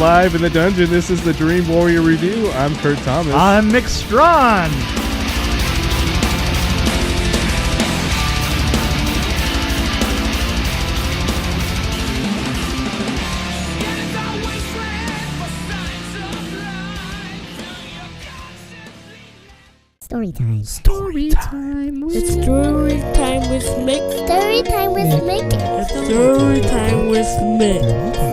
live in the dungeon. This is the Dream Warrior Review. I'm Kurt Thomas. I'm Mick Strawn. Story time. Story time with It's story time with Mick. Story time with Mick. Story time with Mick.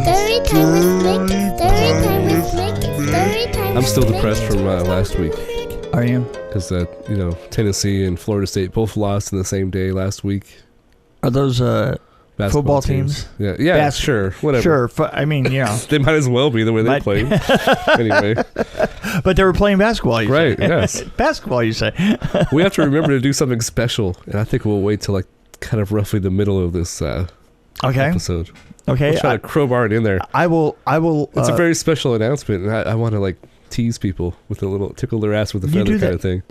Story time with Mick. Story time with Mick. Story time. I'm still depressed from last week. Are you? Because, Tennessee and Florida State both lost in the same day last week. Are those Basketball football teams? Yeah, sure, whatever. Sure. I mean, They might as well be the way they played. Anyway. But they were playing basketball, you right, say. Yes. Basketball, you say. We have to remember to do something special, and I think we'll wait till kind of roughly the middle of this episode. Okay. We'll try to crowbar it in there. I will. It's a very special announcement, and I want to tease people with a little tickle their ass with a feather kind of thing.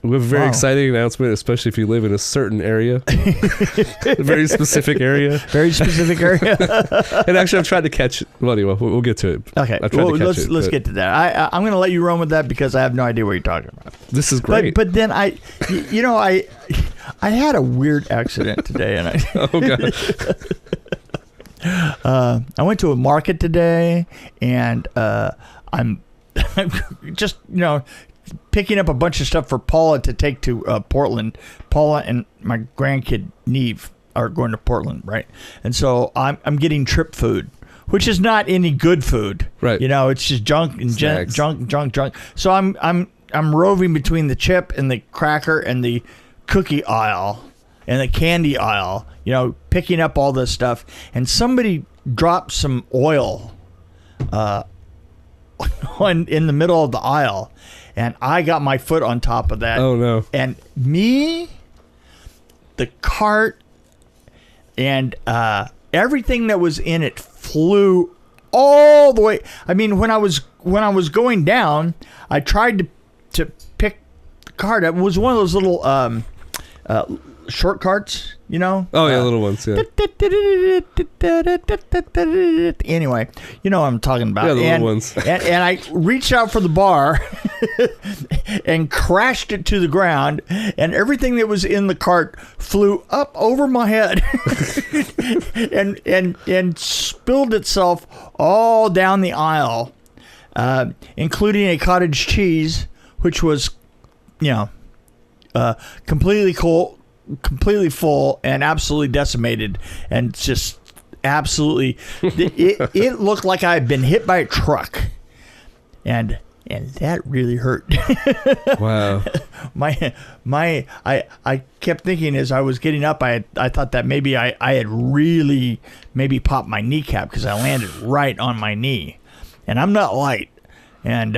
We have a very exciting announcement, especially if you live in a certain area. A very specific area. Very specific area. And actually, I've tried to catch it. Well, anyway, we'll get to it. Okay. Let's get to that. I'm going to let you run with that because I have no idea what you're talking about. This is great. But then I had a weird accident today, and oh God. I went to a market today, and I'm just picking up a bunch of stuff for Paula to take to Portland. Paula and my grandkid Neve are going to Portland, right? And so I'm getting trip food, which is not any good food, right? It's just junk and junk. So I'm roving between the chip and the cracker and the cookie aisle and the candy aisle, picking up all this stuff. And somebody dropped some oil in the middle of the aisle. And I got my foot on top of that. Oh, no. And the cart, and everything that was in it flew all the way. I mean, when I was going down, I tried to pick the cart up. It was one of those little short carts, Oh, yeah, little ones, yeah. Anyway, you know what I'm talking about. Yeah, the little ones. and I reached out for the bar and crashed it to the ground, and everything that was in the cart flew up over my head and spilled itself all down the aisle, including a cottage cheese, which was, completely full and absolutely decimated, and just absolutely it looked like I had been hit by a truck, and that really hurt. Wow. I kept thinking as I was getting up, I thought that maybe I had really popped my kneecap, because I landed right on my knee, and I'm not light, and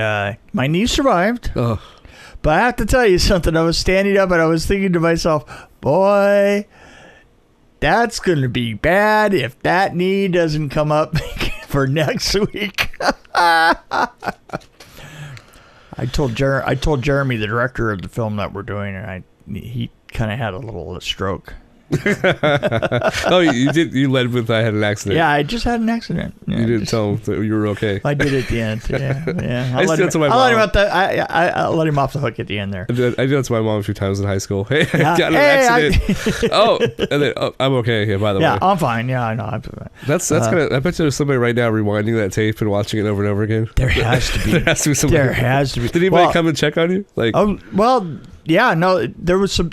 my knee survived. Oh. But I have to tell you something. I was standing up and I was thinking to myself, boy, that's going to be bad if that knee doesn't come up for next week. I told Jeremy, the director of the film that we're doing, and he kind of had a little stroke. Oh, you did. You led with I had an accident. Yeah, I just had an accident. Yeah, you didn't tell him that you were okay. I did at the end. Yeah. I let him off the hook at the end there. I did that to my mom a few times in high school. Hey, I got an accident. And then I'm okay. Yeah, by the way. Yeah, I'm fine. Yeah, I know. That's gonna. I bet there's somebody right now rewinding that tape and watching it over and over again. There has to be. There has to be somebody. There has to be. Did anybody come and check on you? Yeah. No, there was some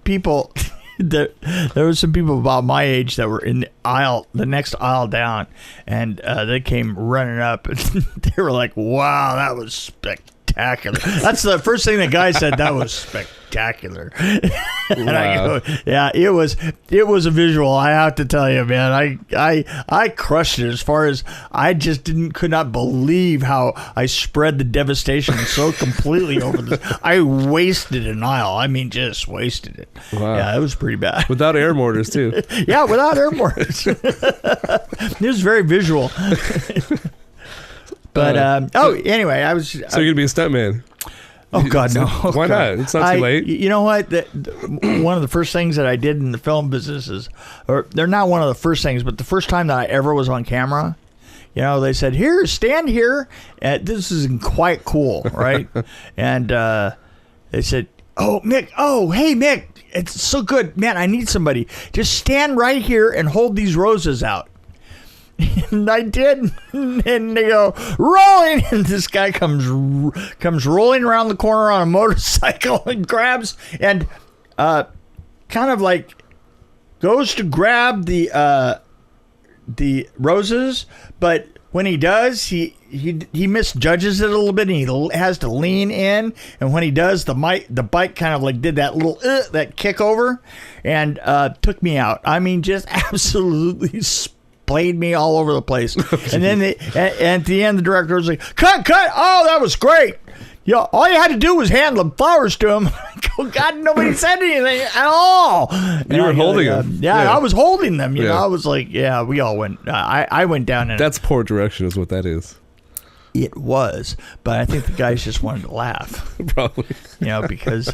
people. There were some people about my age that were in the next aisle down, and they came running up, and they were like, "Wow, that was spectacular." That's the first thing the guy said. That was spectacular. And I go, yeah, it was a visual. I have to tell you, man, I crushed it. As far as I just could not believe how I spread the devastation so completely over this. I wasted an aisle. I mean, just wasted it. Wow. Yeah, it was pretty bad. Without air mortars too. Yeah, without air mortars. It was very visual. But anyway, I was. So you're gonna be a stuntman? Oh God, no! Why not? It's not too late. You know what? One of the first things that I did in the film business is, or they're not one of the first things, but the first time that I ever was on camera, they said, here, stand here. This is quite cool, right? And they said, oh, Mick, hey, Mick, it's so good. Man, I need somebody. Just stand right here and hold these roses out. And I did, and they go rolling, and this guy comes rolling around the corner on a motorcycle and grabs and kind of like goes to grab the roses, but when he does, he misjudges it a little bit, and he has to lean in, and when he does, the bike kind of like did that little that kick over, and took me out. I mean, just absolutely splayed me all over the place. And then at the end, the director was like, cut, oh, that was great. All you had to do was hand the flowers to him. God, nobody said anything at all. You were holding them. Yeah, I was holding them. You know, I was like, we all went. I went down. And that's poor direction, is what that is. It was, but I think the guys just wanted to laugh. Probably. Because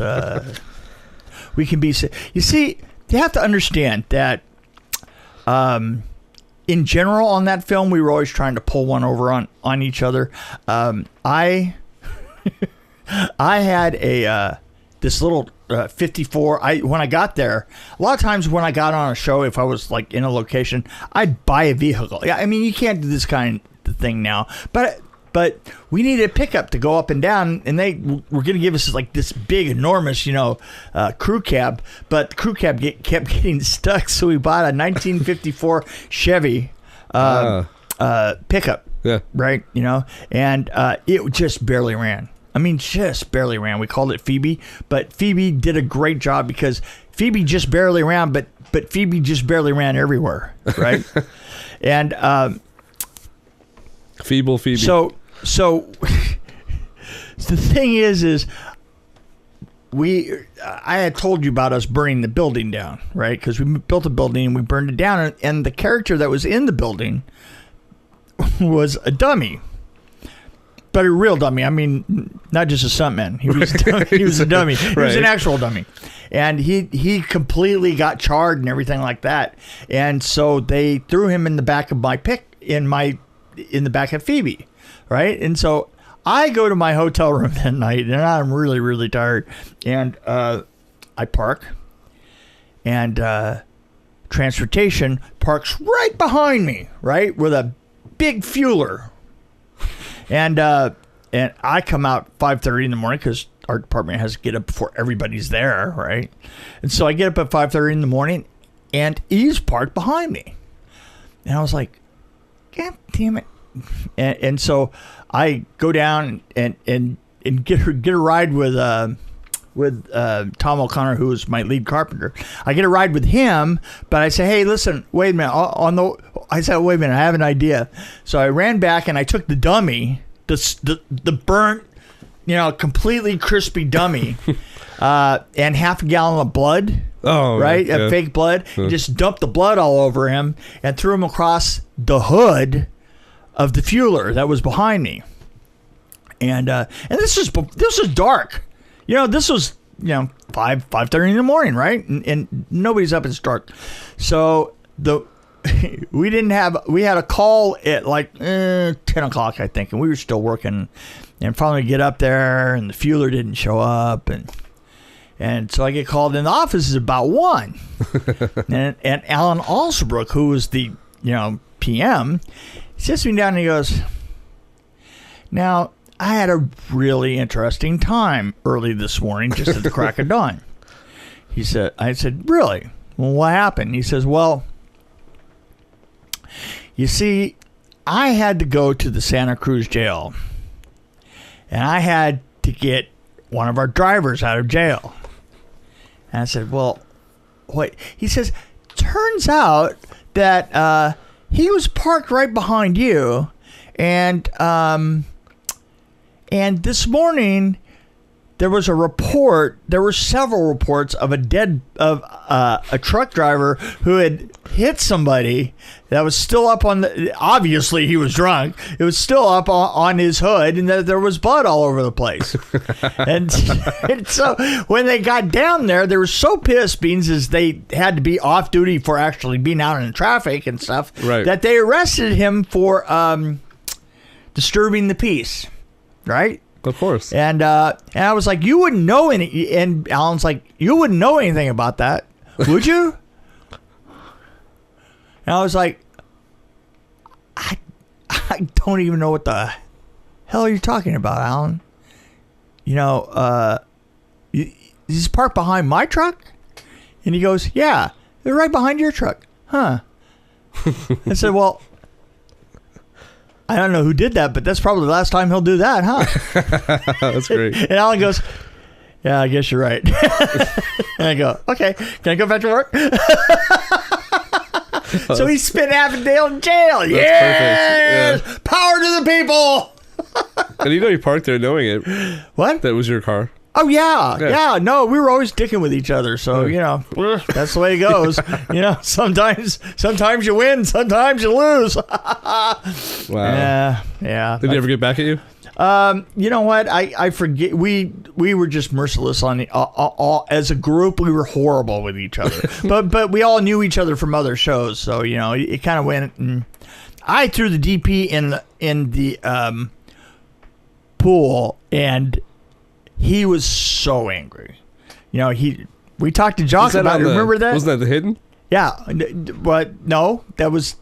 we can be. You see, you have to understand that. In general, on that film, we were always trying to pull one over on each other. I had this little 54. When I got there, a lot of times when I got on a show, if I was like in a location, I'd buy a vehicle. Yeah, I mean, you can't do this kind of thing now, but we needed a pickup to go up and down, and they were going to give us like this big, enormous, crew cab. But the crew cab kept getting stuck, so we bought a 1954 Chevy pickup. Yeah. Right. And it just barely ran. I mean, just barely ran. We called it Phoebe, but Phoebe did a great job because Phoebe just barely ran, but Phoebe just barely ran everywhere. Right. And feeble Phoebe. So the thing is I had told you about us burning the building down, right? Because we built a building and we burned it down, and the character that was in the building was a dummy, but a real dummy. I mean, not just a stuntman. He was a dummy. He was an actual dummy, and he completely got charred and everything like that. And so they threw him in the back of my in the back of Phoebe, right? And so I go to my hotel room that night, and I'm really, really tired. And I park, and transportation parks right behind me, right, with a big fueler. And I come out 5:30 in the morning because our department has to get up before everybody's there, right? And so I get up at 5:30 in the morning, and he's parked behind me. And I was like, God damn it. And so I go down and get a ride with Tom O'Connor, who was my lead carpenter. I get a ride with him, but I say, hey, listen, wait a minute. I said, wait a minute, I have an idea. So I ran back and I took the dummy, the burnt, completely crispy dummy, and half a gallon of blood. Oh, right, yeah. Fake blood. Just dumped the blood all over him and threw him across the hood of the fueler that was behind me. And this is dark. This was 5:30 in the morning, right? And nobody's up. It's dark. So we had a call at like 10 o'clock, I think, and we were still working. And finally get up there, and the fueler didn't show up, and so I get called in the office. Is about 1, and Alan Alsbrook, who was the PM, sits me down and he goes, now, I had a really interesting time early this morning, just at the crack of dawn. I said, really? Well, what happened? He says, well, you see, I had to go to the Santa Cruz jail, and I had to get one of our drivers out of jail. And I said, well, what? He says, turns out that he was parked right behind you, and this morning there was a report. There were several reports of a truck driver who had hit somebody that was still up on the. Obviously, he was drunk. It was still up on his hood, and there was blood all over the place. and so when they got down there, they were so pissed, beans, as they had to be off duty for actually being out in traffic and stuff, right, that they arrested him for disturbing the peace, right? Of course. And I was like, you wouldn't know any. And Alan's like, you wouldn't know anything about that, would you? And I was like, I don't even know what the hell you're talking about, Alan. You know, he's parked behind my truck? And he goes, yeah, they're right behind your truck. Huh. I said, well, I don't know who did that, but that's probably the last time he'll do that, huh? That's great. And Alan goes, yeah, I guess you're right. And I go, okay, can I go back to work? So he spent half a day in jail. That's yes! perfect. Yeah. Power to the people. And you know you parked there knowing it. What? That was your car. Oh, yeah. No, we were always dicking with each other. So, you know, that's the way it goes. You know, sometimes you win, sometimes you lose. Wow. Yeah. Did he ever get back at you? You know what? I forget. We were just merciless on all as a group. We were horrible with each other, but we all knew each other from other shows. So you know, it kind of went. And I threw the DP in the pool, and he was so angry. You know, we talked to Jock about it. Remember that? Wasn't that the hidden? Yeah, but no, that was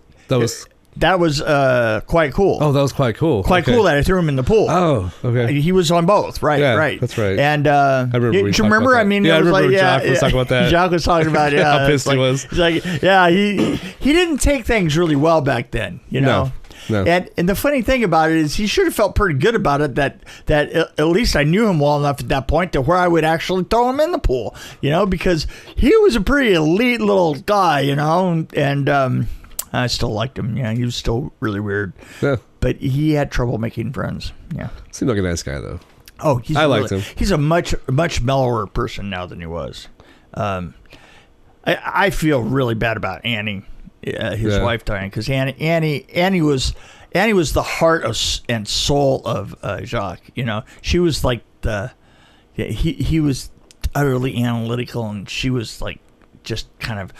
quite cool. Oh, that was quite cool. Cool that I threw him in the pool. Oh, okay. He was on both, right? Yeah, right. that's right. And I remember. Do you remember? I mean, yeah, it was I remember. like, Jock was talking about that. Jock was talking about how pissed he was. He's like, yeah, he didn't take things really well back then, you know. No. And the funny thing about it is he should have felt pretty good about it that at least I knew him well enough at that point to where I would actually throw him in the pool, you know, because he was a pretty elite little guy, you know, and I still liked him. Yeah, he was still really weird. Yeah. But he had trouble making friends. Yeah. Seemed like a nice guy, though. Oh, I liked him. He's a much mellower person now than he was. I feel really bad about Annie, his wife dying, because Annie was the heart and soul of Jacques. You know, she was like he was utterly analytical, and she was like just kind of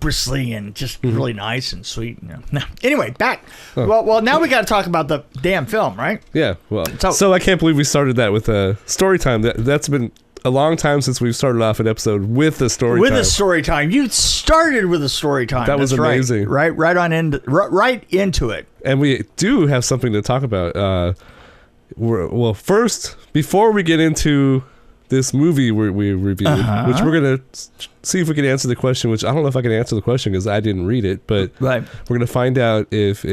bristly and just really nice and sweet. You know. Anyway, back. Oh. Well, now we got to talk about the damn film, right? Yeah. Well, so I can't believe we started that with a story time. That's been a long time since we've started off an episode with a story time. With a story time. You started with a story time. That was amazing. Right into it. And we do have something to talk about. Well, first, before we get into this movie we reviewed, which we're going to see if we can answer the question, which I don't know if I can answer the question because I didn't read it, but we're going to find out if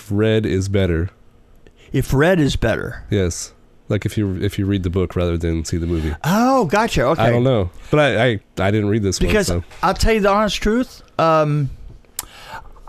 red is better. If red is better. Yes. Like if you read the book rather than see the movie. Oh, gotcha. Okay. I don't know. But I didn't read this because one. I'll tell you the honest truth.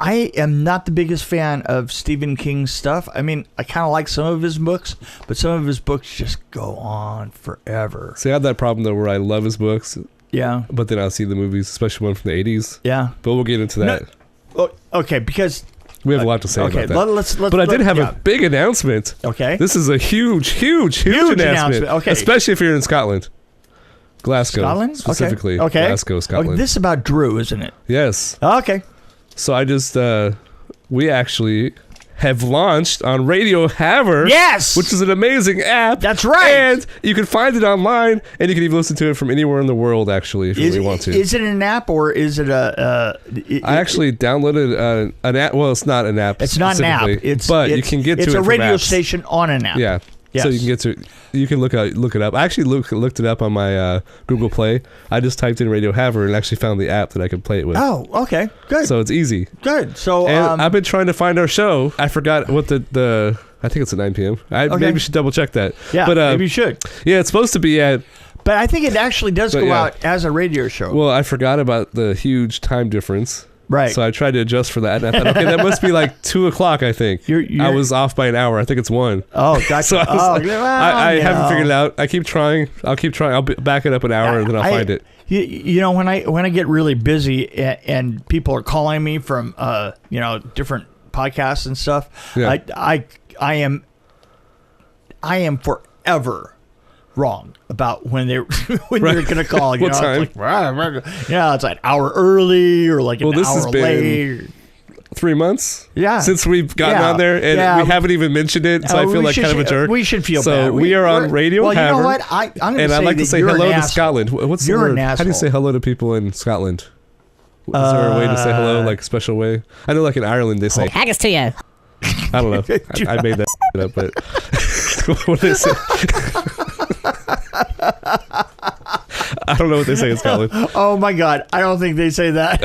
I am not the biggest fan of Stephen King's stuff. I mean, I kind of like some of his books, but some of his books just go on forever. See, I have that problem, though, where I love his books. Yeah. But then I'll see the movies, especially one from the 80s. Yeah. But we'll get into that. No, okay, because... We have a lot to say about that. Let's, but I did have a big announcement. Okay. This is a huge announcement. Okay. Especially if you're in Scotland. Glasgow. Scotland? Specifically. Okay. Glasgow, Scotland. Okay, this is about Drew, isn't it? Yes. Okay. So I just, we actually have launched on Radio Haver. Yes! Which is an amazing app. That's right. And you can find it online, and you can even listen to it from anywhere in the world, actually, if you really want to. Is it an app, or is it I actually downloaded an app. Well, it's not an app. It's not an app. But you can get to it from apps. It's a radio station on an app. Yeah. Yes. So you can get to you can look it up. I actually looked it up on my Google Play. I just typed in Radio Haver and actually found the app that I could play it with. Oh, okay, good. So it's easy. Good. So and I've been trying to find our show. I forgot what the I think it's at 9 p.m. Maybe should double check that. Yeah, but maybe you should. Yeah, it's supposed to be at. But I think it actually does go out as a radio show. Well, I forgot about the huge time difference. Right. So I tried to adjust for that, and I thought, okay, that must be like 2:00. I think I was off by an hour. I think it's 1. Oh, gotcha. So I haven't figured it out. I keep trying. I'll keep trying. I'll back it up an hour, and then I'll find it. You know, when I get really busy and people are calling me from different podcasts and stuff, I am forever wrong about when they're going to call. What time? It's like, it's like an hour early or like an hour late. 3 months? Yeah. Since we've gotten on there, and we haven't even mentioned it, so I feel like kind of a jerk. We should feel bad. So we are on radio. Well, you know what? I'm going to say I'd like to say hello to Scotland. What's the word? How do you say hello to people in Scotland? Is there a way to say hello, like a special way? I know, like in Ireland, they say haggis to you. I don't know. I made that up, but what do they say? I don't know what they say in Scotland. Oh my God, I don't think they say that.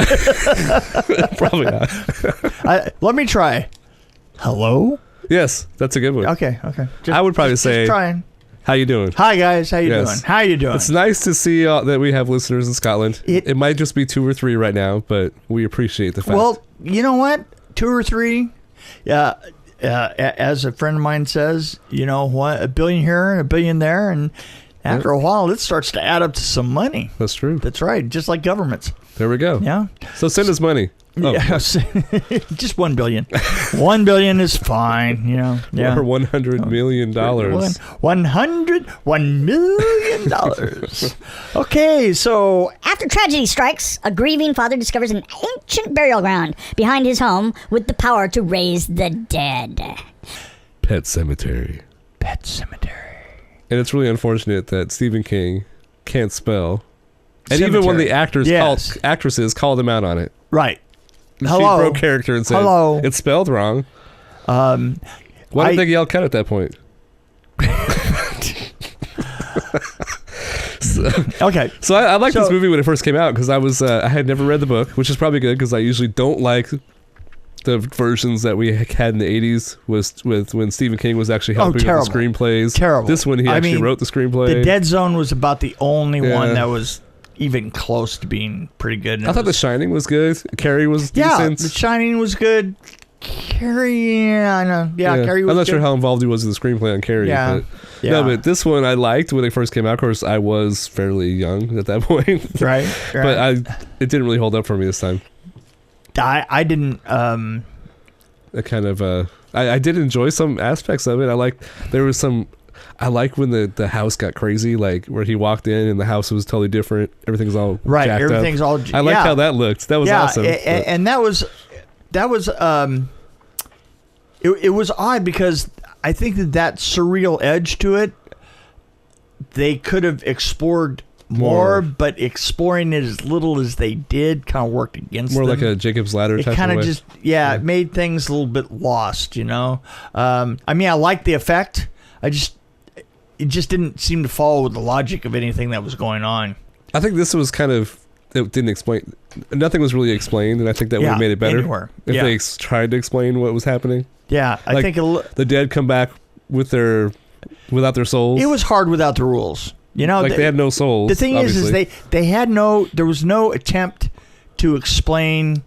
Probably not. Let me try. Hello? Yes, that's a good one. Okay. I would probably say, trying. How you doing? Hi guys, how you doing? How you doing? It's nice to see that we have listeners in Scotland. It might just be 2 or 3 right now, but we appreciate the fact. Well, you know what? 2 or 3. Yeah. As a friend of mine says, you know what? $1 billion here and $1 billion there, and after a while, it starts to add up to some money. That's true. That's right. Just like governments. There we go. Yeah. So send us money. Oh. Yes. Just $1 billion. $1 billion is fine. You know. Yeah. Or $100 million. $1 million. Okay, so after tragedy strikes, a grieving father discovers an ancient burial ground behind his home with the power to raise the dead. Pet Sematary. Pet Sematary. And it's really unfortunate that Stephen King can't spell. And Cemetery. even when the actresses called him out on it. Right. She broke character and said, "Hello, it's spelled wrong." Why did they yell cut at that point? So I liked this movie when it first came out because I had never read the book, which is probably good because I usually don't like the versions that we had in the 80s with when Stephen King was actually helping with the screenplays. Terrible. This one he actually wrote the screenplay. The Dead Zone was about the only one that was even close to being pretty good. I thought The Shining was good. Carrie was decent. The Shining was good. Carrie, I know. Yeah, Carrie was I'm not good. sure how involved he was in the screenplay on Carrie. Yeah. But, no, but this one I liked when it first came out. Of course, I was fairly young at that point. Right. But it didn't really hold up for me this time. I didn't. I did enjoy some aspects of it. I like when the house got crazy, like where he walked in and the house was totally different. Everything's all jacked everything's up. all. I liked how that looked. That was awesome. And that was it was odd because I think that surreal edge to it, they could have explored more, but exploring it as little as they did kind of worked against more them. like a Jacob's Ladder type of way. It kind of just it made things a little bit lost, you know. I mean, I liked the effect. It just didn't seem to follow with the logic of anything that was going on. I think this was it didn't explain. Nothing was really explained, and I think that would have made it better if they tried to explain what was happening. Yeah, I think the dead come back without their souls. It was hard without the rules. You know, they had no souls. The thing is they had there was no attempt to explain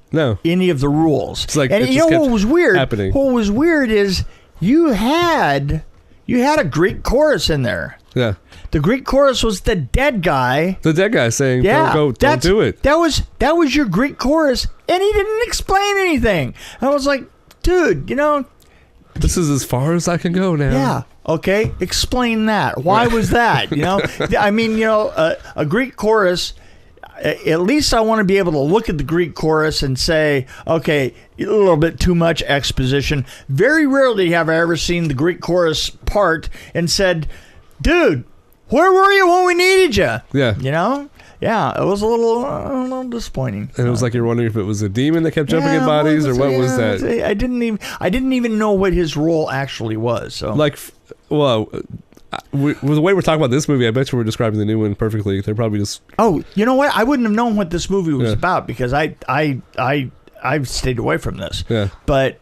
any of the rules. It's like, and you know what was weird? Happening. What was weird is you had a Greek chorus in there. Yeah. The Greek chorus was the dead guy. The dead guy saying, don't do it. That was your Greek chorus, and he didn't explain anything. I was like, dude, you know. This is as far as I can go now. Yeah. Okay. Explain that. Why was that? You know, I mean, you know, a Greek chorus, at least I want to be able to look at the Greek chorus and say, okay, a little bit too much exposition. Very rarely have I ever seen the Greek chorus part and said, dude, where were you when we needed you? Yeah. You know? Yeah, it was a little disappointing. And it was like you're wondering if it was a demon that kept jumping in bodies, or what was that? I didn't even know what his role actually was. So, with the way we're talking about this movie, I bet you we're describing the new one perfectly. They're probably just. Oh, you know what? I wouldn't have known what this movie was about because I've stayed away from this. Yeah. But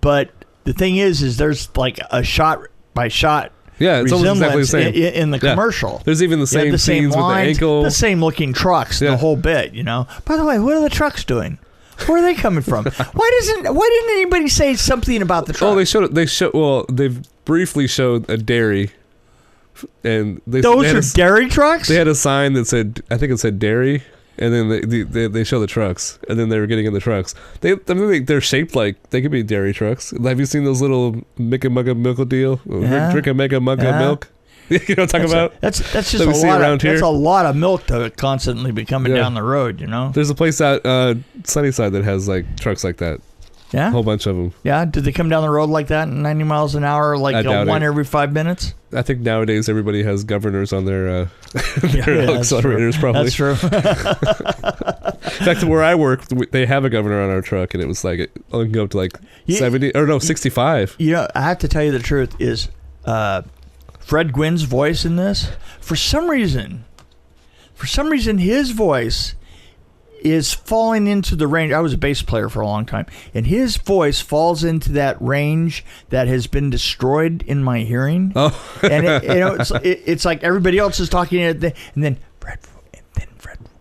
the thing is there's like a shot by shot. Yeah, it's almost exactly the same in the commercial. There's even the same scenes lines, with the ankle, the same looking trucks, the whole bit. You know. By the way, what are the trucks doing? Where are they coming from? Why didn't anybody say something about the truck? Oh, they've briefly showed a dairy, and those are dairy trucks. They had a sign that said, I think it said dairy, and then they show the trucks, and then they were getting in the trucks. They're shaped like they could be dairy trucks. Have you seen those little make a mug of milk deal? Drink a mega mug of milk. You know what I'm talking about? That's just a lot of that's a lot of milk to constantly be coming down the road. You know. There's a place out Sunnyside that has like trucks like that. Yeah, a whole bunch of them. Yeah, did they come down the road like that, 90 miles an hour, like one every 5 minutes? I think nowadays everybody has governors on their accelerators. True. Probably That's true. In fact, where I work, they have a governor on our truck, and it was like it only can go up to like 70 or no 65. You know, I have to tell you the truth is. Fred Gwynn's voice in this, for some reason, his voice is falling into the range. I was a bass player for a long time, and his voice falls into that range that has been destroyed in my hearing. Oh, and it's like everybody else is talking, and then Fred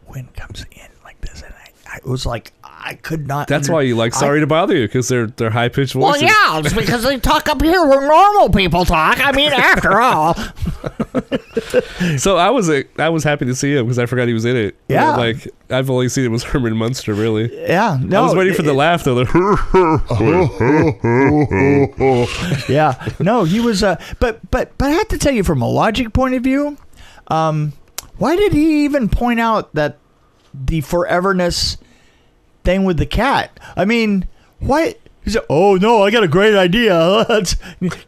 Gwynn comes in like this, and I was like. I could not. That's why you like Sorry to Bother You, because they're high pitched voices. Well, yeah, it's because they talk up here where normal people talk. I mean, after all. So I was happy to see him because I forgot he was in it. Yeah, like I've only seen it was Herman Munster, really. Yeah, no, I was waiting for the laugh though. Yeah, no, he was. But I have to tell you, from a logic point of view, why did he even point out that the foreverness thing with the cat? I mean, why? He said, "Oh no, I got a great idea."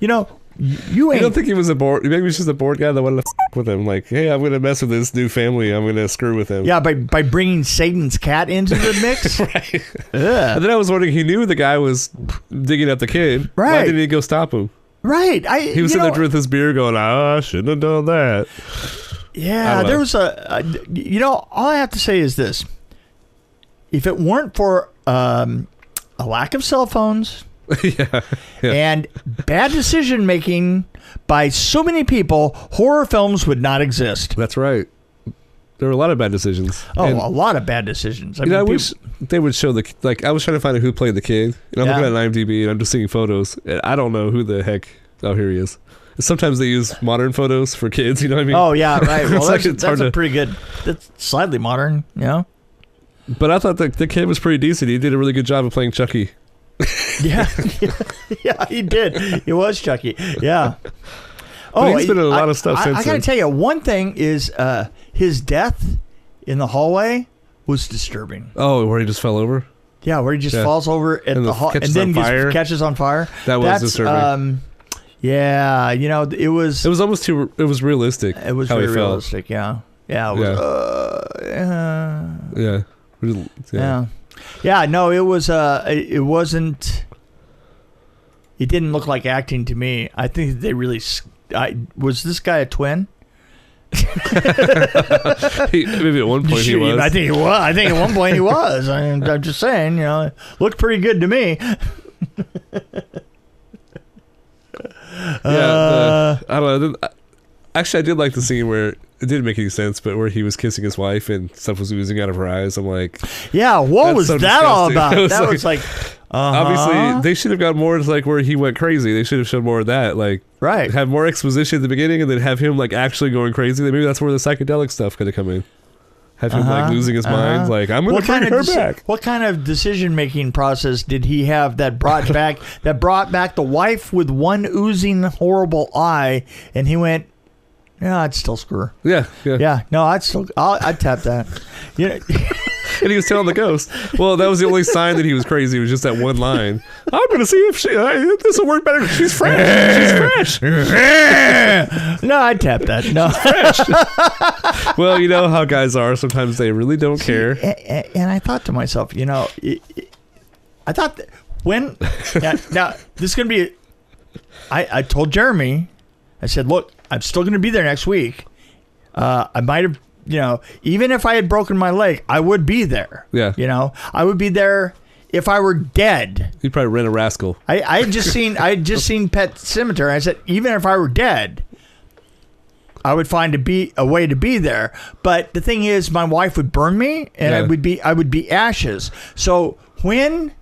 You know, you ain't. I don't think he was a bored. Maybe he's just a bored guy that wanted to with him. Like, hey, I'm gonna mess with this new family. I'm gonna screw with him. Yeah, by bringing Satan's cat into the mix. Right. And then I was wondering, he knew the guy was digging up the kid. Right. Why didn't he go stop him? Right. He was sitting there with his beer, going, I shouldn't have done that. Yeah, there was all I have to say is this. If it weren't for a lack of cell phones yeah. and bad decision making by so many people, horror films would not exist. That's right. There were a lot of bad decisions. Oh, a lot of bad decisions. I wish they would show I was trying to find out who played the kid. And I'm looking at IMDb and I'm just seeing photos. And I don't know who the heck. Oh, here he is. Sometimes they use modern photos for kids. You know what I mean? Oh, yeah, right. Well, that's a pretty good. That's slightly modern, you know? But I thought the kid was pretty decent. He did a really good job of playing Chucky. Yeah, he did. He was Chucky. Yeah. But he's been in a lot of stuff since I got to tell you, one thing is his death in the hallway was disturbing. Oh, where he just fell over? Yeah, where he just falls over at the hall and then catches on fire. That's disturbing. Yeah, you know, it was almost too. It was realistic. It was very realistic. Yeah. Yeah. It was, Yeah. No, it was. It wasn't. It didn't look like acting to me. I think they really. Was this guy a twin? Maybe at one point he was. I think he was. I think at one point he was. I'm just saying. You know, it looked pretty good to me. I don't know. Actually, I did like the scene where it didn't make any sense, but where he was kissing his wife and stuff was oozing out of her eyes. I'm like, yeah, what was that all about? That was like obviously they should have got more to like where he went crazy. They should have shown more of that, like have more exposition at the beginning and then have him like actually going crazy. Maybe that's where the psychedelic stuff could have come in. Have him like losing his mind, like I'm going to bring her back. What kind of decision-making process did he have that brought back the wife with one oozing horrible eye, and he went, yeah, I'd still screw her. Yeah. No, I'd tap that. You know. And he was telling the ghost. Well, that was the only sign that he was crazy. It was just that one line. I'm going to see if this will work better. She's fresh. She's fresh. No, I'd tap that. No. Fresh. Well, you know how guys are. Sometimes they really don't care. And I thought to myself, you know, I thought that when now this is going to be. I told Jeremy, I said, look, I'm still going to be there next week. I might have. You know, even if I had broken my leg, I would be there. Yeah. You know, I would be there if I were dead. You'd probably rent a rascal. I had just seen Pet Sematary. I said, even if I were dead, I would find a way to be there. But the thing is, my wife would burn me, and I would be ashes. So when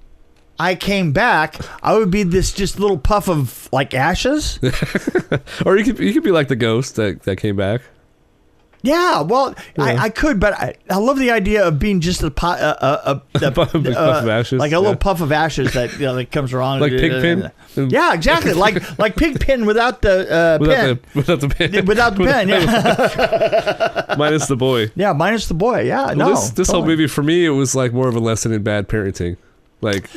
I came back, I would be this just little puff of like ashes. Or you could be like the ghost that came back. Yeah, well, Yeah. I could, but I love the idea of being just a puff of ashes, like a little puff of ashes that that comes around, like Pigpen. Yeah, exactly, like Pigpen without the pen. Without the pen. Without the pen, yeah. Minus the boy. Yeah, minus the boy. Yeah, Well, no. this whole movie for me, it was like more of a lesson in bad parenting. Like,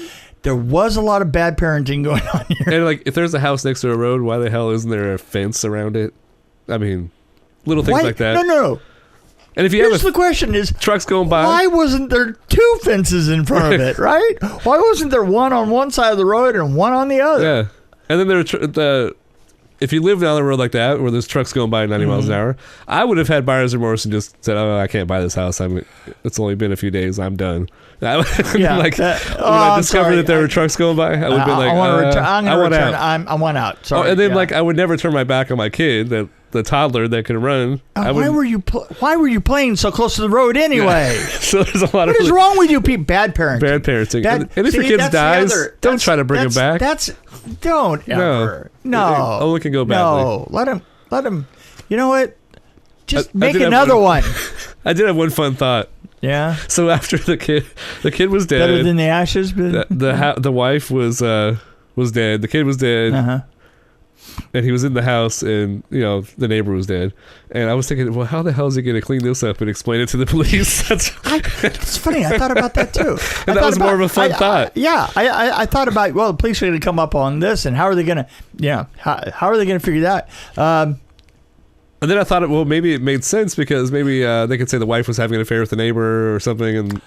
there was a lot of bad parenting going on here. and like, if there's a house next to a road, why the hell isn't there a fence around it? I mean, little things like that. No. And if you Here's have the question: is trucks going by, why wasn't there 2 fences in front of it? Right? Why wasn't there one on one side of the road and one on the other? yeah. And then if you live down the road like that, where there's trucks going by 90 miles an hour, I would have had buyer's remorse and just said, "Oh, I can't buy this house. It's only been a few days. I'm done." Yeah, when I discovered sorry. that there were trucks going by, I would have been like, I want out. I want out. Sorry. And then yeah. like I would never turn my back on my kid, the toddler that can run. Why were you playing so close to the road anyway? So there's a lot of What is wrong with you people? Bad parenting. bad parenting. Bad- and if your see, kid that's the dies, other- don't that's- try to bring him back. Don't ever. No. Oh, it can go badly. No. Let him. You know what? Just I make did have another one. I did have one fun thought. Yeah. So after the kid was dead. Better than the ashes. But the wife was dead. The kid was dead. uh-huh. And he was in the house, and the neighbor was dead. And I was thinking, well, how the hell is he going to clean this up and explain it to the police? It's funny. I thought about that too. And that was more of a fun thought. I thought about, well, the police are going to come up on this, and how are they going to, how are they going to figure that? And then I thought, well, maybe it made sense because maybe they could say the wife was having an affair with the neighbor or something, and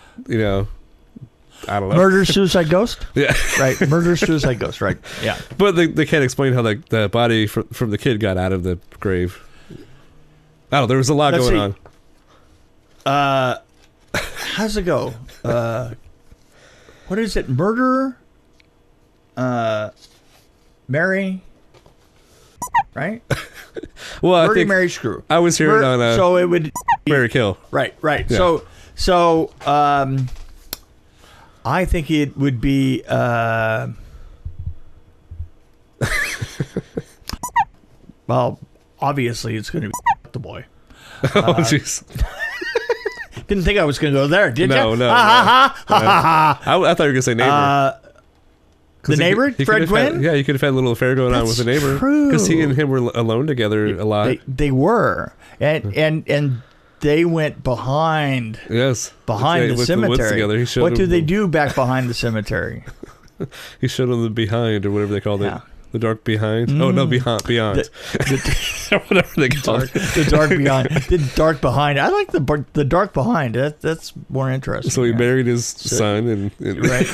I don't know. Murder, suicide, ghost. Yeah. Right. Murder, suicide, ghost. Right. Yeah. But they can't explain how the body from the kid got out of the grave. I don't know. There was a lot going on. How's it go? What is it? Murder. Mary. Right. Well, Murder, I think Mary, screw. I was hearing on so it would. Mary Kill. Right. Yeah. So I think it would be. Well, obviously it's going to be the boy. Oh, jeez. Didn't think I was going to go there, did you? No. Ha ha ha ha. I thought you were gonna say neighbor. The neighbor, Fred Gwynn. Yeah, you could have had a little affair going on with the neighbor because he and him were alone together a lot. They were, and they went behind. Yes, Behind the went to woods cemetery. together. He showed What do him they do back behind the cemetery? He showed him the behind or whatever they called Yeah. it. The dark behind. Oh no, beyond. Whatever they call it. The dark beyond. The dark behind. I like the dark behind. That's more interesting. So he yeah. married his son and Right.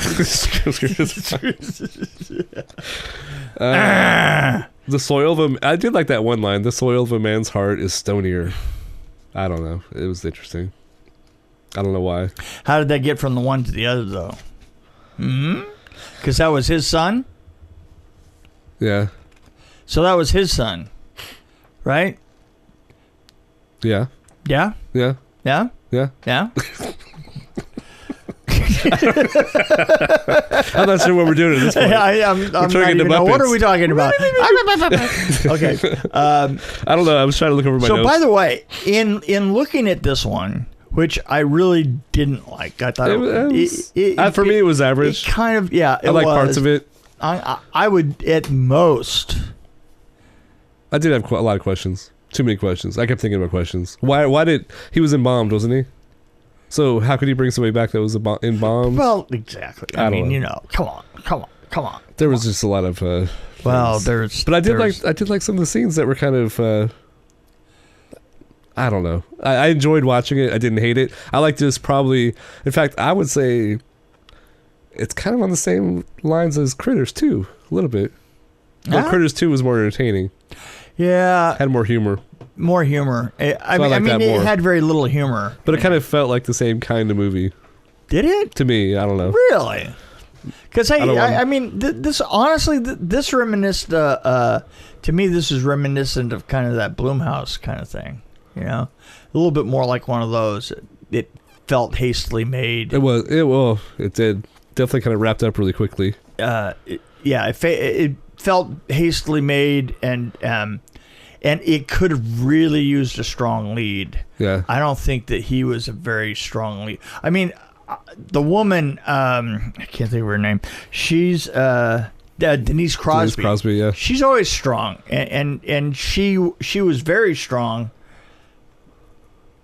The soil of I did like that one line. The soil of a man's heart is stonier. I don't know. It was interesting. I don't know why. How did that get from the one to the other though? Because that was his son. Yeah. So that was his son, right? Yeah. Yeah. Yeah. Yeah. Yeah. Yeah. I'm not sure what we're doing at this point. I'm not turning into even know. What Muppets. are we talking about? Okay. I don't know. I was trying to look over my So notes. by the way, in looking at this one, which I really didn't like, I thought for me it was average. It kind of I like parts of it. I would at most. I did have a lot of questions. Too many questions. I kept thinking about questions. Why did he was embalmed, wasn't he? So how could he bring somebody back that was embalmed? Well, exactly. I mean, come on. There was just a lot of. Well, things. But I did like some of the scenes that were kind of. I don't know. I enjoyed watching it. I didn't hate it. I liked this probably. In fact, I would say. It's kind of on the same lines as Critters 2, a little bit. But Critters 2 was more entertaining. Yeah. Had more humor. More humor. I mean, that more. it had very little humor. But it kind of felt like the same kind of movie. Did it? To me, I don't know. Really? Because I mean, this honestly, this reminisced. To me, this is reminiscent of kind of that Blumhouse kind of thing. You know, a little bit more like one of those. It felt hastily made. It was. It did. definitely kind of wrapped up really quickly. It felt hastily made, and it could have really used a strong lead. Yeah. I don't think that he was a very strong lead. I mean, the woman, I can't think of her name. She's Denise Crosby. Denise Crosby, yeah. She's always strong, and she was very strong.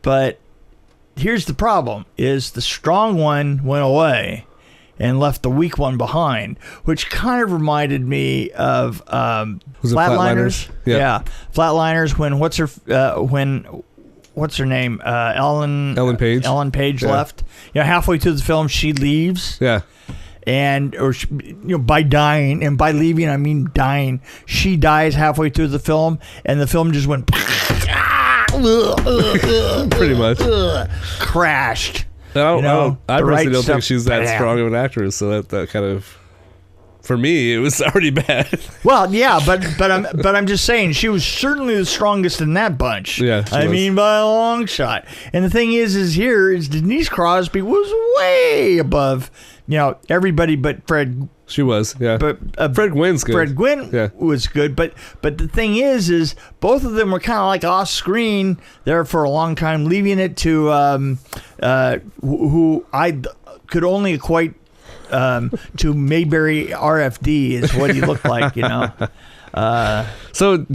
But here's the problem: is the strong one went away and left the weak one behind, which kind of reminded me of Flatliners. Yeah. Flatliners. What's her name? Ellen Page. Ellen Page left. Halfway through the film, she leaves. Yeah. By dying, and by leaving I mean dying. She dies halfway through the film, and the film just went pretty much crashed. I personally don't think she's that strong of an actress, so that kind of, for me, it was already bad. Well, yeah, but I'm just saying she was certainly the strongest in that bunch. Yeah, I mean, by a long shot. And the thing is Denise Crosby was way above, everybody but Fred. She was, yeah. But Fred Gwynn's good. Fred Gwynn was good, but the thing is both of them were kind of like off screen there for a long time, leaving it to who I could only equate to Mayberry RFD is what he looked like, So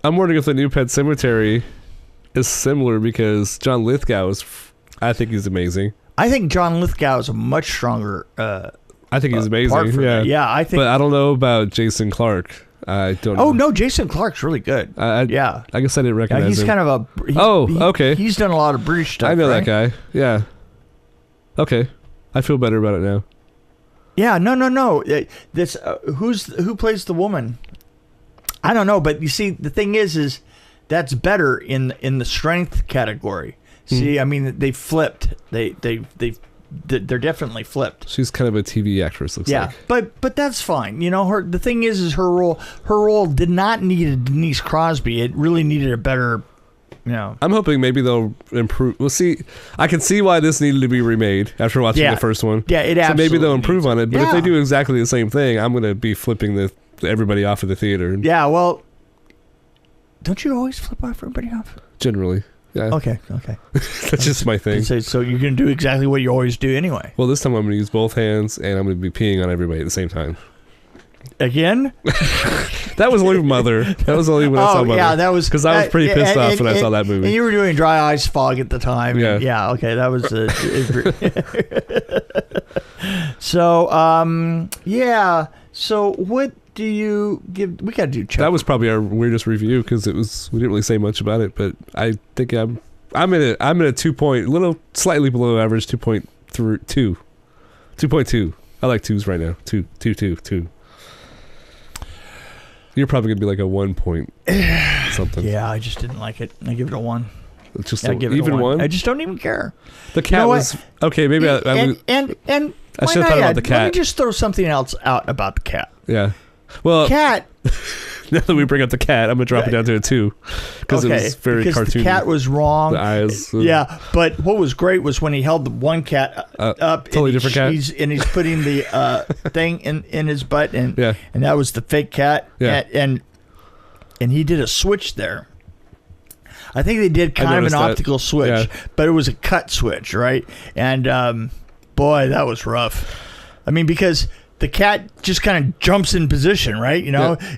I'm wondering if the new Pet Sematary is similar, because John Lithgow I think he's amazing. I think John Lithgow is a much stronger. I think he's amazing. Yeah, I think. But I don't know about Jason Clarke. I don't. Oh no, Jason Clarke's really good. I guess I didn't recognize him. He's kind of okay. He's done a lot of British stuff. I know right? that guy. Yeah. Okay, I feel better about it now. Yeah, no. This who plays the woman? I don't know, but you see, the thing is that's better in the strength category. See, I mean, they flipped. They're definitely flipped. She's kind of a TV actress, looks like. Yeah, but that's fine. The thing is her role did not need a Denise Crosby. It really needed a better. I'm hoping maybe they'll improve. We'll see. I can see why this needed to be remade after watching the first one. Yeah, it absolutely. So maybe they'll improve on it. But if they Yeah. do exactly the same thing, I'm going to be flipping everybody off of the theater. Yeah, well, don't you always flip off everybody off? Generally, yeah. Okay. That's just my thing. So you're going to do exactly what you always do anyway. Well, this time I'm going to use both hands, and I'm going to be peeing on everybody at the same time. Again? That was only Mother. That was only when I saw Mother. Yeah, that was because I was pretty pissed off when I saw that movie. And you were doing Dry Eyes Fog at the time. Yeah. Yeah. Okay, that was. So yeah. So what do you give? We got to do. That was probably our weirdest review because we didn't really say much about it. But I think I'm in a 2 point, little slightly below average 2.2. 2.2. I like twos right now. Two. You're probably gonna be like a 1 point something. Yeah, I just didn't like it. I give it a 1. It's just even one. I just don't even care. The cat was okay. Maybe I should have thought about the cat. Let me just throw something else out about the cat. Yeah. Well, cat. Now that we bring up the cat, I'm gonna drop it down to a 2 because it was very cartoony. The cat was wrong. The eyes. Yeah, but what was great was when he held the one cat up. Totally different cat. He's putting the thing in his butt, and that was the fake cat. Yeah. And he did a switch there. I think they did kind of an optical switch, but it was a cut switch, right? And boy, that was rough. I mean, because the cat just kind of jumps in position, right?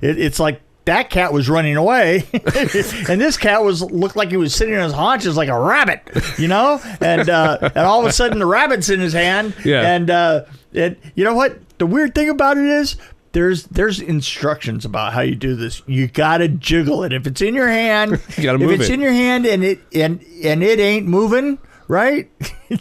It's like that cat was running away, and this cat looked like he was sitting on his haunches like a rabbit, and all of a sudden the rabbit's in his hand, and you know what? The weird thing about it is there's instructions about how you do this. You gotta jiggle it. If it's in your hand, you gotta move it. If it's in your hand and it ain't moving, right?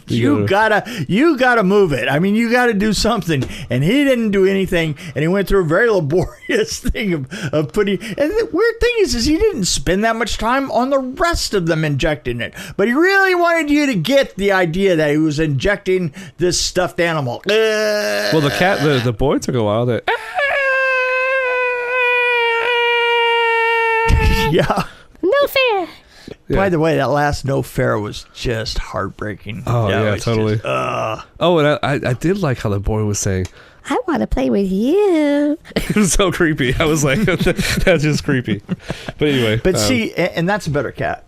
You gotta move it. I mean, you gotta do something. And he didn't do anything, and he went through a very laborious thing of putting. And the weird thing is he didn't spend that much time on the rest of them injecting it, but he really wanted you to get the idea that he was injecting this stuffed animal. Well, the cat, the boy took a while. Yeah. No fair. By the way, that last no fair was just heartbreaking. Oh, yeah, totally. Just, oh, and I did like how the boy was saying, I want to play with you. it was so creepy. I was like, that's just creepy. But anyway. But see, and that's a better cat.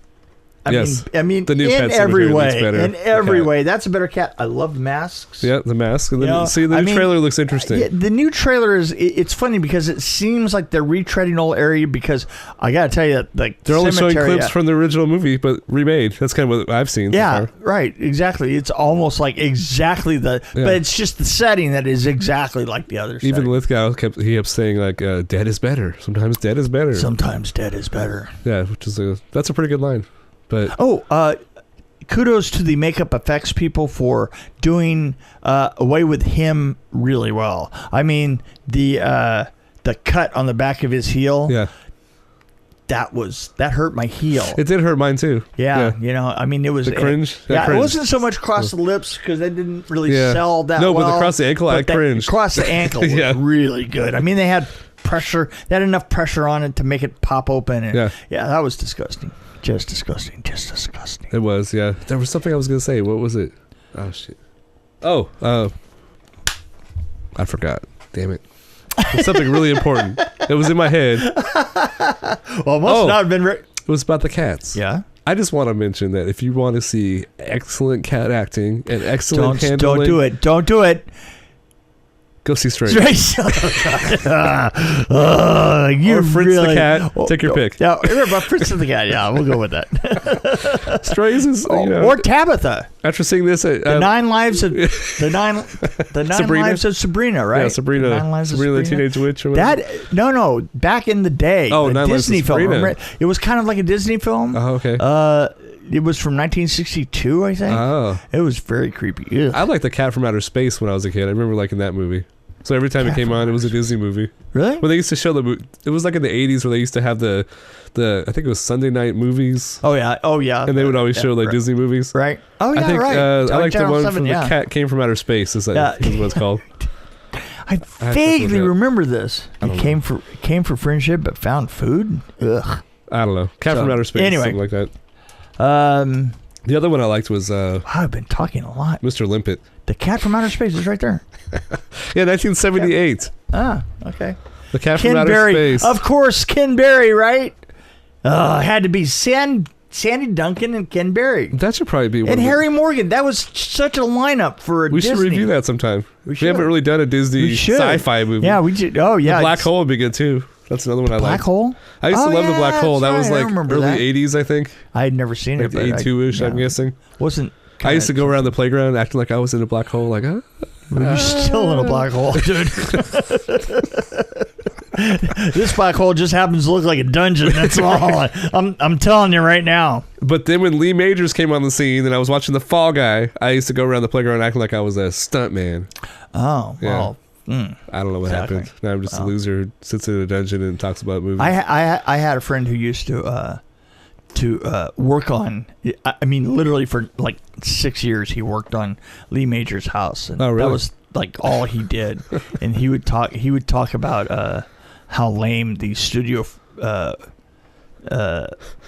I mean, the new in Pet every Sematary looks way, better. in every way, that's a better cat. I love the masks. Yeah, the mask. And then, the new I trailer looks interesting. Yeah, the new trailer it's funny because it seems like they're retreading old area because I got to tell you, like, they're only showing Cemetery, clips from the original movie, but remade. That's kind of what I've seen so far. Right, exactly. It's almost like exactly but it's just the setting that is exactly like the other setting. Even Lithgow kept saying, like, dead is better. Sometimes dead is better. Sometimes dead is better. Yeah, which is that's a pretty good line. But kudos to the makeup effects people for doing away with him really well. I mean, the cut on the back of his heel. Yeah. That hurt my heel. It did hurt mine too. Yeah. I mean, it was the cringe. It wasn't so much across the lips because they didn't really sell that well. No, but across the ankle, I cringed. Across the ankle was really good. I mean, they had pressure. They had enough pressure on it to make it pop open. And that was disgusting. Just disgusting. It was, yeah. There was something I was going to say. What was it? Oh, shit. Oh, I forgot. Damn it. It's something really important. It was in my head. Well, it must not have been... It was about the cats. Yeah? I just want to mention that if you want to see excellent cat acting and excellent handling... Don't do it. Go see Strawn. You or Fritz the Cat. Take your pick. Yeah, Fritz the Cat. Yeah, we'll go with that. Strawn is, or Tabitha. After seeing this, the 9 lives of lives of Sabrina, right? Yeah, Sabrina. 9 lives of Sabrina the Teenage Witch. Or whatever. No. Back in the day, the 9 Disney Lives of film. Sabrina. Remember? It was kind of like a Disney film. Oh, okay. It was from 1962, I think. Oh, it was very creepy. Ugh. I liked The Cat from Outer Space when I was a kid. I remember liking that movie. So every time it came on, it was a Disney movie. Really? When they used to show it was like in the 80s where they used to have the I think it was Sunday night movies. Oh yeah. And they would always show like Disney movies. Right. Oh yeah, I think, right. I like the one 7, from The Cat Came from Outer Space. Is what it's called. I vaguely remember this. It came for friendship, but found food. Ugh. I don't know. Cat from Outer Space. Anyway, something like that. The other one I liked was wow, I've been talking a lot. Mr. Limpet. The Cat from Outer Space is right there. Yeah, 1978. Ah, okay. The Cat from Outer Space. Of course, Ken Berry, right? It had to be Sandy Duncan and Ken Berry. That should probably be one. And Harry Morgan. That was such a lineup for a We Disney. should review that sometime. We haven't really done a Disney sci-fi movie. Yeah, we should. Oh, yeah. The Black Hole would be good, too. That's another one I like. Black Hole? I used to love The Black Hole. That was like early 80s, I think. I had never seen it. Like 82-ish, I'm guessing. I used to go around the playground acting like I was in a black hole, like, You're still in a black hole, dude. This black hole just happens to look like a dungeon. That's all. I'm telling you right now. But then when Lee Majors came on the scene and I was watching The Fall Guy, I used to go around the playground acting like I was a stunt man. Oh, yeah. well. I don't know what happened. Now I'm just a loser who sits in a dungeon and talks about movies. I had a friend who used to work on. I mean, literally for like 6 years, he worked on Lee Majors' house. And oh, really? That was like all he did. And he would talk about how lame the studio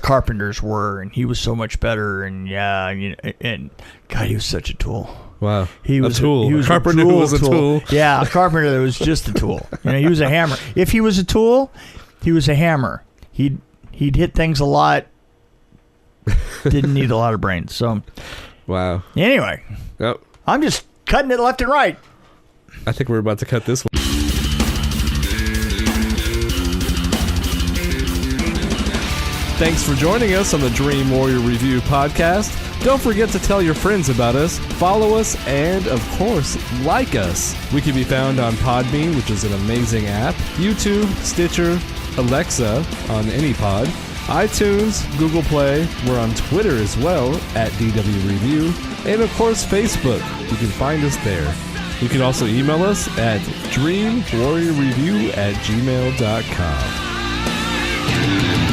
carpenters were, and he was so much better. And and God, he was such a tool. Wow, he was a tool. He was a carpenter who was a tool. Yeah, a carpenter that was just a tool. He was a hammer. If he was a tool, he was a hammer. He'd hit things a lot. Didn't need a lot of brains. So, wow. Anyway, yep. I'm just cutting it left and right. I think we're about to cut this one. Thanks for joining us on the Dream Warrior Review podcast. Don't forget to tell your friends about us, follow us, and, of course, like us. We can be found on Podbean, which is an amazing app, YouTube, Stitcher, Alexa on any pod, iTunes, Google Play. We're on Twitter as well, at DW Review, and, of course, Facebook. You can find us there. You can also email us at dreamwarriorreview@gmail.com.